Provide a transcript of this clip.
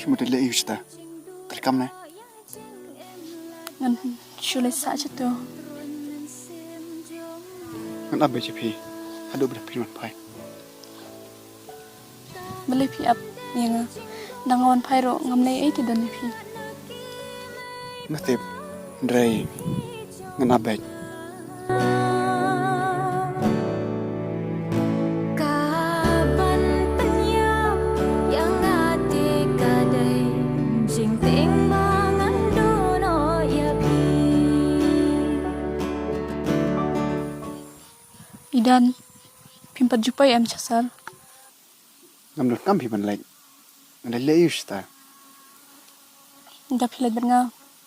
một lệ yêu ta cái cam này ngân chú lấy xã cho tôi ngân áp về chị phi hãy đôi bật phi mặt phải beli phi ap yang nangon phai ro ngam nei ai ti dan phi ngân tiếp rây ngân áp về Idan pimpat jupai am chasal ngam được cam phi ban lệnh ngân lệ yêu ta da phi la nga